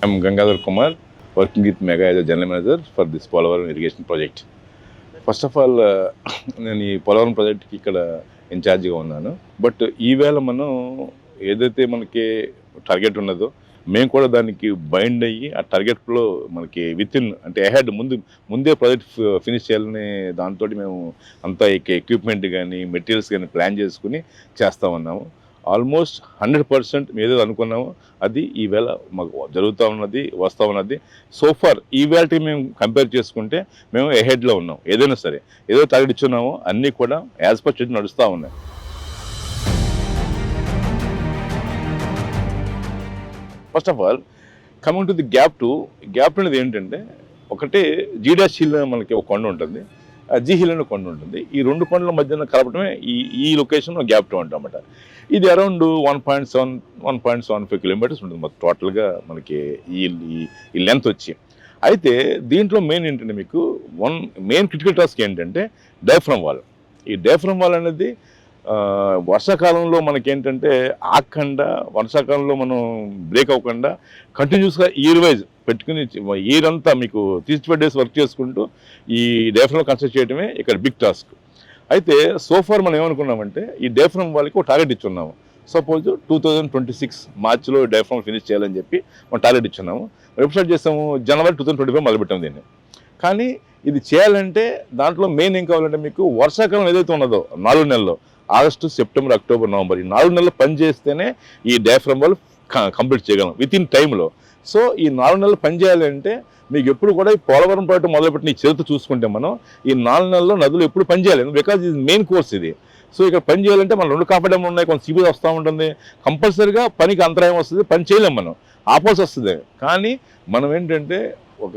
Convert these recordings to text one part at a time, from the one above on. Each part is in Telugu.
I'm Gangadhar Kumar, working with Mega as a General Manager for this Polavaram irrigation project. First of all నేను ఈ పోలవరం ప్రాజెక్ట్కి ఇక్కడ ఇన్ఛార్జిగా ఉన్నాను. బట్ ఈవేళ మనం ఏదైతే మనకి టార్గెట్ ఉన్నదో మేము కూడా దానికి బైండ్ అయ్యి ఆ టార్గెట్లో మనకి వితిన్ అంటే అహెడ్ ముందే ప్రాజెక్ట్ ఫినిష్ చేయాలనే దాంతో మేము అంతా ఎక్విప్మెంట్ కానీ మెటీరియల్స్ కానీ ప్లాన్ చేసుకుని చేస్తూ ఉన్నాము. ఆల్మోస్ట్ 100% మేము ఏదో అనుకున్నాము అది ఈవేళ మాకు జరుగుతూ ఉన్నది, వస్తూ ఉన్నది. సో ఫార్ ఈవేళకి మేము కంపేర్ చేసుకుంటే మేము ఎహెడ్లో ఉన్నాం. ఏదైనా సరే ఏదో టార్గెట్ ఇచ్చున్నామో అన్నీ కూడా యాజ్ పర్ షెడ్యూల్ నడుస్తూ ఉన్నాయి. First of all coming to the gap two అనేది ఏంటంటే ఒకటి జీడాష్ హిల్ మనకి ఒక కొండ ఉంటుంది, జీ హిల్ అనే కొండ ఉంటుంది. ఈ రెండు కొండల మధ్యన కలపడమే ఈ లొకేషన్లో గ్యాప్ టూ అంటామన్నమాట. ఇది అరౌండ్ 1.75 కిలోమీటర్స్ ఉంటుంది మొత్తం టోటల్గా మనకి ఈ లెంత్ వచ్చి. అయితే దీంట్లో మెయిన్ ఏంటంటే మీకు మెయిన్ క్రిటికల్ టాస్క్ ఏంటంటే డయాఫ్రమ్ వాల్. ఈ డయాఫ్రమ్ వాల్ అనేది వర్షాకాలంలో మనకేంటంటే ఆగకుండా, వర్షాకాలంలో మనం బ్రేక్ అవ్వకుండా కంటిన్యూస్గా ఇయర్ వైజ్ పెట్టుకుని ఇయర్ అంతా మీకు 365 days వర్క్ చేసుకుంటూ ఈ డయాఫ్రమ్ కన్స్ట్రక్ట్ చేయడమే ఇక్కడ బిగ్ టాస్క్. అయితే సోఫార్ మనం ఏమనుకున్నామంటే ఈ డయాఫ్రమ్ వాళ్ళకి ఒక టార్గెట్ ఇచ్చున్నాము. సపోజ్ 2026 మార్చిలో డయాఫ్రమ్ ఫినిష్ చేయాలని చెప్పి మనం టార్గెట్ ఇచ్చున్నాము. ఎప్పుడు స్టార్ట్ చేస్తాము? జనవరి 2025 మొదలుపెట్టాము దీన్ని. కానీ ఇది చేయాలంటే దాంట్లో మెయిన్ ఏం కావాలంటే మీకు వర్షాకాలం ఏదైతే ఉన్నదో 4 నెలల్లో ఆగస్టు, సెప్టెంబర్, అక్టోబర్, నవంబర్ ఈ 4 నెలలు పని చేస్తేనే ఈ డయాఫ్రమ్ వాళ్ళు కంప్లీట్ చేయగలం విత్ ఇన్ టైంలో. సో ఈ 4 నెలలు పని చేయాలంటే మీకు ఎప్పుడు కూడా ఈ పోలవరం ప్రాజెక్టు మొదలుపెట్టిన ఈ చరిత్ర చూసుకుంటే మనం ఈ 4 నెలల్లో నదులు ఎప్పుడు పని చేయాలి, బికాజ్ ఇది మెయిన్ కోర్స్ ఇది. సో ఇక్కడ పని చేయాలంటే మనం 2 కాపాడడం ఉన్నాయి, కొంత సిబిల్ వస్తూ ఉంటుంది, కంపల్సరీగా పనికి అంతరాయం వస్తుంది, పని చేయలేం, మనం ఆపోల్సి వస్తుంది. కానీ మనం ఏంటంటే ఒక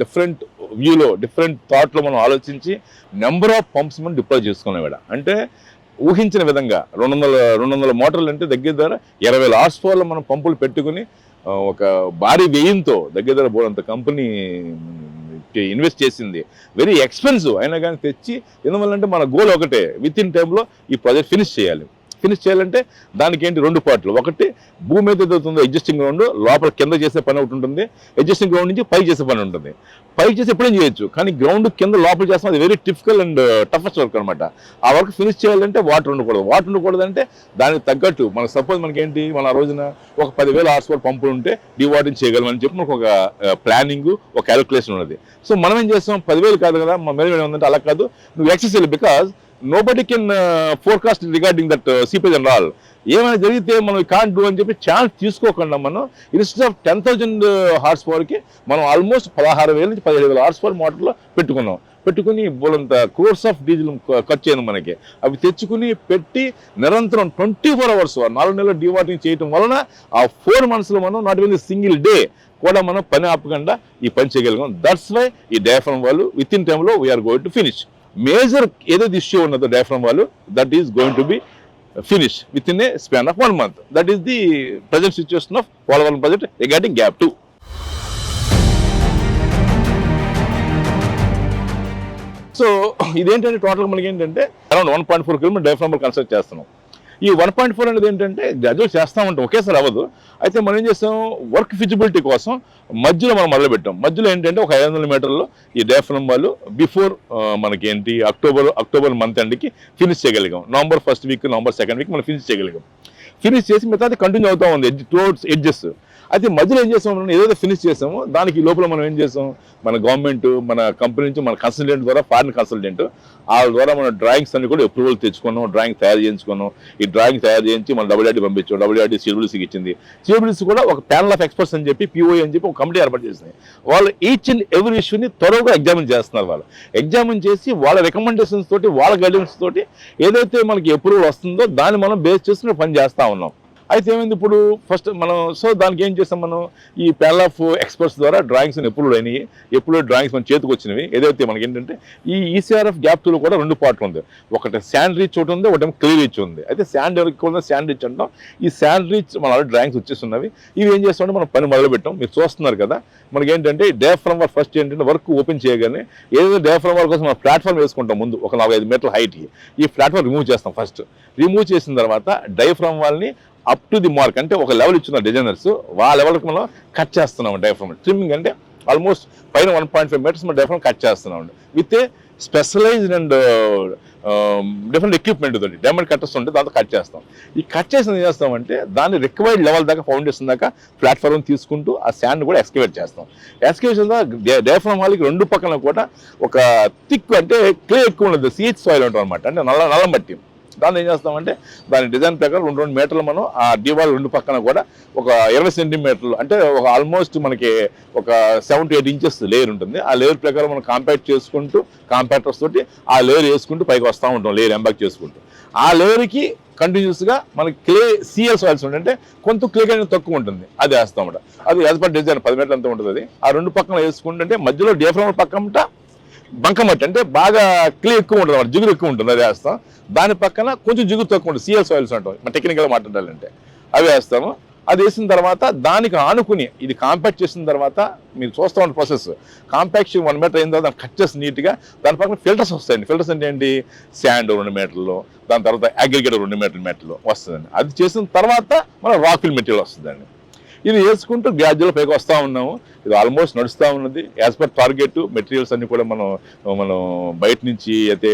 డిఫరెంట్ వ్యూలో, డిఫరెంట్ థాట్లో మనం ఆలోచించి నెంబర్ ఆఫ్ పంప్స్ మనం డిప్లాయ్ చేసుకున్నాం ఇక్కడ. అంటే ఊహించిన విధంగా 200 మోటార్లు అంటే దగ్గర 20,000 horsepower మనం పంపులు పెట్టుకుని ఒక భారీ వ్యయంతో దగ్గర బోలంత కంపెనీ ఇన్వెస్ట్ చేసింది. వెరీ ఎక్స్పెన్సివ్ అయినా కానీ తెచ్చి, ఎందువల్లంటే మన గోల్ ఒకటే, విత్ ఇన్ టైంలో ఈ ప్రాజెక్ట్ ఫినిష్ చేయాలంటే దానికి ఏంటి 2 పార్ట్లు. ఒకటి భూమి మీద ఏదవుతుందో ఎగ్జిస్టింగ్ గ్రౌండ్ లోపల కింద చేసే పని ఒకటి ఉంటుంది, ఎగ్జిస్టింగ్ గ్రౌండ్ నుంచి పై చేసే పని ఉంటుంది. పై చేసి ఎప్పుడేం చేయొచ్చు, కానీ గ్రౌండ్ కింద లోపల చేస్తాం, అది very difficult and toughest work అనమాట. ఆ వర్క్ ఫినిష్ చేయాలంటే వాటర్ ఉండకూడదు అంటే దానికి తగ్గట్టు మనకు సపోజ్ మనకేంటి మన ఆ రోజున ఒక 10,000 horsepower పంపులు ఉంటే డివాటరింగ్ చేయగలమని చెప్పి మనకు ఒక ప్లానింగ్, ఒక క్యాలిక్యులేషన్ ఉన్నది. సో మనం ఏం చేస్తాం, 10,000 కాదు కదా మా మీద ఉందంటే అలా కాదు, నువ్వు ఎక్సెస్ వెళ్ళి, because nobody can forecast regarding that seepage and all. ఏమైనా జరిగితే మనం కాంట్ డూ అని చెప్పి ఛాన్స్ తీసుకోకుండా మనం ఇన్స్టెడ్ ఆఫ్ 10,000 horsepowerకి మనం ఆల్మోస్ట్ 16,000 నుంచి 17,000 horsepower మోటార్లో పెట్టుకుని బోలంత క్రోర్స్ ఆఫ్ డీజిల్ ఖర్చు అయింది మనకి. అవి తెచ్చుకుని పెట్టి నిరంతరం 24 hours 4 నెలలు డివాటరింగ్ చేయడం వలన ఆ 4 monthsలో మనం నాట్ ఓన్లీ సింగిల్ డే కూడా మనం పని ఆపకుండా ఈ పని చేయగలిగాం. దట్స్ వై ఈ డయాఫ్రమ్ వాళ్ళు విత్ ఇన్ టైంలో we are going to finish. Major ఏదైతే ఇష్యూ ఉన్నదో diaphragm wall, that is going to be finish within a span of 1 month. That is the present situation of Polavaram project regarding gap 2. So ఇదేంటంటే టోటల్గా మనకి ఏంటంటే అరౌండ్ 1.4 కిలోమీటర్ డయాఫ్రమ్ కన్స్ట్రక్ట్ చేస్తున్నాం. ఈ 1.4 అనేది ఏంటంటే గ్రాడ్యుయేట్ చేస్తూ ఉంటాం, ఒకేసారి అవ్వదు. అయితే మనం ఏం చేస్తాం, వర్క్ ఫిజిబిలిటీ కోసం మధ్యలో మనం మొదలుపెట్టాం. మధ్యలో ఏంటంటే ఒక 500 మీటర్లు ఈ డయాఫ్రమ్ వాళ్ళు బిఫోర్ మనకి ఏంటి అక్టోబర్ మంత్ ఎండ్కి ఫినిష్ చేయగలిగాం. November 1st week, November 2nd week మనం ఫినిష్ చేయగలిగాం. ఫినిష్ చేసి మిగతా కంటిన్యూ అవుతూ ఉంది టువర్డ్స్ ఎడ్జెస్. అయితే మధ్యలో ఏం చేస్తాం, మనం ఏదైతే ఫినిష్ చేసామో దానికి లోపల మనం ఏం చేస్తాం, మన గవర్నమెంట్, మన కంపెనీ నుంచి మన కన్సల్టెంట్ ద్వారా, ఫారిన్ కన్సల్టెంట్ వాళ్ళ ద్వారా మన డ్రాయింగ్స్ అన్ని కూడా అప్రూవల్ తెచ్చుకున్నాం, డ్రాయింగ్ తయారు చేయించుకున్నాం. ఈ డ్రాయింగ్ తయారు చేయించి మన WRD పంపించాం, WRD CWC ఇచ్చింది. CWC కూడా ఒక ప్యానల్ ఆఫ్ ఎక్స్పర్ట్స్ అని చెప్పి POE అని చెప్పి ఒక కమిటీ ఏర్పాటు చేసింది. వాళ్ళు ఈచ్ అండ్ ఎవ్రీ ఇష్యూని త్వరగా ఎగ్జామిన్ చేస్తున్నారు. వాళ్ళు ఎగ్జామిన్ చేసి వాళ్ళ రికమెండేషన్స్ తోటి, వాళ్ళ గైడెన్స్ తోటి ఏదైతే మనకి అప్రూవల్ వస్తుందో దాన్ని మనం బేస్ చేసుకుని పని చేస్తూ ఉన్నాం. అయితే ఏమైంది ఇప్పుడు ఫస్ట్ మనం, సో దానికి ఏం చేస్తాం, మనం ఈ ప్యానల్ ఆఫ్ ఎక్స్పర్ట్స్ ద్వారా డ్రాయింగ్స్ అప్రూవ్ అయినాయి. ఎప్పుడు డ్రాయింగ్స్ మన చేతికి వచ్చినవి. ఏదైతే మనకి ఏంటంటే ఈ ECRF గ్యాప్ 2లో కూడా 2 పార్ట్లు ఉంది. ఒకటి శాండ్ రీచ్ ఒకటి ఉంది, ఒకటి క్లియర్ రీచ్ ఉంది. అయితే శాండ్ ఎవరికి ఉంది, శాండ్ రీచ్ అంటాం. ఈ శాండ్ రీచ్ మన డ్రాయింగ్స్ వచ్చేస్తున్నవి. ఇవి ఏం చేస్తామంటే మనం పని మొదలు పెట్టాం. మీరు చూస్తున్నారు కదా, మనకి ఏంటంటే డయాఫ్రమ్ వర్క్ ఫస్ట్ ఏంటంటే వర్క్ ఓపెన్ చేయగానే ఏదైతే డయాఫ్రమ్ వర్క్ కోసం మనం ప్లాట్ఫామ్ వేసుకుంటాం ముందు ఒక 4-5 మీటర్ల హైట్కి. ఈ ప్లాట్ఫామ్ రిమూవ్ చేస్తాం. ఫస్ట్ రిమూవ్ చేసిన తర్వాత డయాఫ్రమ్ వాళ్ళని అప్ టు ది మార్క్ అంటే ఒక లెవెల్ ఇచ్చిన డిజైనర్స్ ఆ లెవెల్కి మనం కట్ చేస్తున్నాం డయాఫ్రమ్. ట్రిమ్మింగ్ అంటే ఆల్మోస్ట్ పైన 1.5 మీటర్స్ మనం డయాఫ్రమ్ కట్ చేస్తున్నాం with a specialized and different equipment తోటి డైమండ్ కట్టర్స్ ఉంటే దాంతో కట్ చేస్తాం. ఈ కట్ చేసిన ఏం చేస్తామంటే దాన్ని రిక్వైర్డ్ లెవెల్ దాకా ఫౌండేషన్ దాకా ప్లాట్ఫామ్ తీసుకుంటూ ఆ శాండ్ కూడా ఎక్స్కవేట్ చేస్తాం. ఎక్స్కవేషన్ డయాఫ్రమ్ హాల్కి రెండు పక్కన కూడా ఒక థిక్ అంటే క్లే ఎక్కువ ఉండదు, సీచ్ సాయిల్ ఉంటుంది అనమాట, అంటే నల్ల మట్టి. దాన్ని ఏం చేస్తామంటే దాని డిజైన్ ప్రకారం 2 మీటర్లు మనం ఆ డివాల్ రెండు పక్కన కూడా ఒక 20 సెంటీమీటర్లు అంటే ఒక ఆల్మోస్ట్ మనకి ఒక 7 to 8 ఇంచెస్ లేయర్ ఉంటుంది. ఆ లేయర్ ప్రకారం మనం కాంపాక్ట్ చేసుకుంటూ కాంపాక్టర్స్ తోటి ఆ లేయర్ వేసుకుంటూ పైకి వస్తూ ఉంటాం, లేయర్ ఎంబాక్ చేసుకుంటూ. ఆ లేయర్కి కంటిన్యూస్గా మనకి క్లే సిఎల్ సాయిల్స్ ఉంటుంది, అంటే కొంత క్లే అనేది తక్కువ ఉంటుంది, అది వేస్తామట. అది యాజ్ పర్ డిజైన్ 10 మీటర్లు అంతా ఉంటుంది. అది ఆ రెండు పక్కన వేసుకుంటుంటే మధ్యలో డియాఫ్రమ్ పక్కన బంకమట్టి అంటే బాగా క్లే ఎక్కువ ఉంటుంది అన్నమాట, జిగురు ఎక్కువ ఉంటుంది, అది వేస్తాం. దాని పక్కన కొంచెం జిగురు తక్కువ ఉంటుంది, సిఎల్ సాయిల్స్ అంటాం మన టెక్నికల్గా మాట్లాడాలంటే, అవి వేస్తాము. అది వేసిన తర్వాత దానికి ఆనుకుని ఇది కాంపాక్ట్ చేసిన తర్వాత మీరు చూస్తూ ఉండే ప్రాసెస్, కాంపాక్షన్ 1 మీటర్ అయిన తర్వాత దాన్ని కట్ చేసి నీట్గా దాని పక్కన ఫిల్టర్స్ వస్తాయండి. ఫిల్టర్స్ అంటే ఏంటి, శాండ్ 2 మీటర్లు, దాని తర్వాత అగ్రిగేట్ 2 మీటర్లు వస్తుందండి. అది చేసిన తర్వాత మన రాక్ఫిల్ మెటీరియల్ వస్తుందండి. ఇది వేసుకుంటూ గ్రాడ్యువల్ పైకి వస్తూ ఉన్నాము. ఇది ఆల్మోస్ట్ నడుస్తూ ఉన్నది యాజ్ పర్ టార్గెట్. మెటీరియల్స్ అన్ని కూడా మనం బయట నుంచి అయితే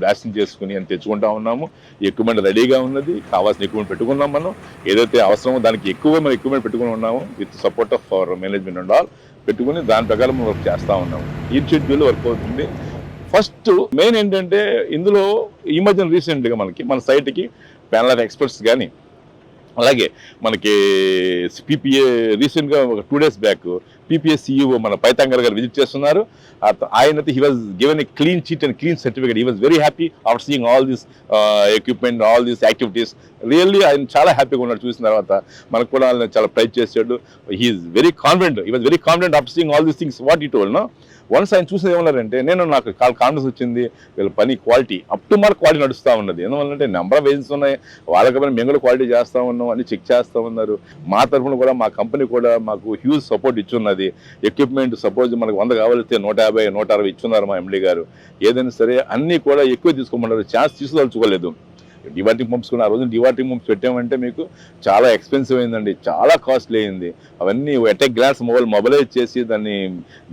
బ్లాస్టింగ్ చేసుకుని అని తెచ్చుకుంటా ఉన్నాము. ఎక్విప్మెంట్ రెడీగా ఉన్నది, కావాల్సిన ఎక్విప్మెంట్ పెట్టుకున్నాం. మనం ఏదైతే అవసరమో దానికి మనం ఎక్విప్మెంట్ పెట్టుకుని ఉన్నాము with support of our management and all పెట్టుకుని దాని ప్రకారం మనం వర్క్ చేస్తూ ఉన్నాము. ఈ షెడ్యూల్ వర్క్ అవుతుంది. ఫస్ట్ మెయిన్ ఏంటంటే ఇందులో ఈ మధ్యన రీసెంట్గా మన సైట్కి ప్యానల్ ఆఫ్ ఎక్స్పర్ట్స్ కానీ అలాగే మనకి పీపీఏ రీసెంట్గా ఒక 2 days బ్యాక్ పీపీఏ సిఇఓ మన పైతాంగర్ గారు విజిట్ చేస్తున్నారు. ఆయనైతే he was given a clean chit and clean certificate. He was very happy after seeing all this equipment, all these activities. Really ఆయన చాలా హ్యాపీగా ఉన్నాడు. చూసిన తర్వాత మనకు కూడా చాలా ప్రైజ్ చేశాడు. He is very confident. He was very confident after seeing all these things what I told. Once ఆయన చూసేది ఏమన్నారంటే, నాకు కాన్ఫిడెన్స్ వచ్చింది, వీళ్ళ పని quality up to mark quality నడుస్తూ ఉన్నది. ఎందువల్లంటే నెంబర్ ఆఫ్ ఏజెన్సీస్ ఉన్నాయి, వాళ్ళకి మేము కూడా క్వాలిటీ చేస్తూ ఉన్నాం, అన్ని చెక్ చేస్తూ ఉన్నారు. మా తరఫున కూడా మా కంపెనీ కూడా మాకు హ్యూజ్ సపోర్ట్ ఇచ్చున్నది. ఎక్విప్మెంట్ సపోజ్ మనకు 100 కావాలిస్తే 150, 160 ఇచ్చున్నారు మా ఎండీ గారు. ఏదైనా సరే అన్నీ కూడా ఎక్కువ తీసుకోమన్నారు, ఛాన్స్ తీసుకోదలుచుకోలేదు. డివాటింగ్ పంప్స్ కూడా ఆ రోజు డివాటింగ్ పంప్స్ పెట్టామంటే మీకు చాలా ఎక్స్పెన్సివ్ అయిందండి, చాలా కాస్ట్లీ అయింది. అవన్నీ ఎట్ ఏ గ్లాస్ మొబైలైజ్ చేసి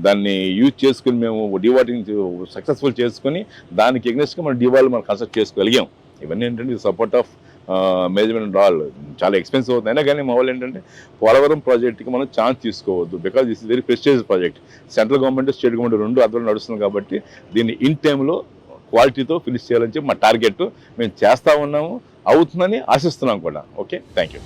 దాన్ని యూజ్ చేసుకుని మేము డివాటింగ్ సక్సెస్ఫుల్ చేసుకుని దానికి ఎగ్నెస్ట్గా మనం డివాల్ మనం కన్స్ట్రక్ట్ చేసుకోగలిగాం. ఇవన్నీ ఏంటంటే సపోర్ట్ ఆఫ్ మేనేజ్మెంట్ ఆల్. చాలా ఎక్స్పెన్సివ్ అవుతుంది. అయినా కానీ మా వాళ్ళు ఏంటంటే పోలవరం ప్రాజెక్ట్కి మనం ఛాన్స్ తీసుకోవద్దు, because this is very prestigious project. Central government state government రెండు అర్థంలో నడుస్తుంది కాబట్టి దీన్ని ఇన్ టైంలో క్వాలిటీతో ఫినిష్ చేయాలని చెప్పి మా టార్గెట్. మేము చేస్తూ ఉన్నాము, అవుతుందని ఆశిస్తున్నాం కూడా. Okay, thank you.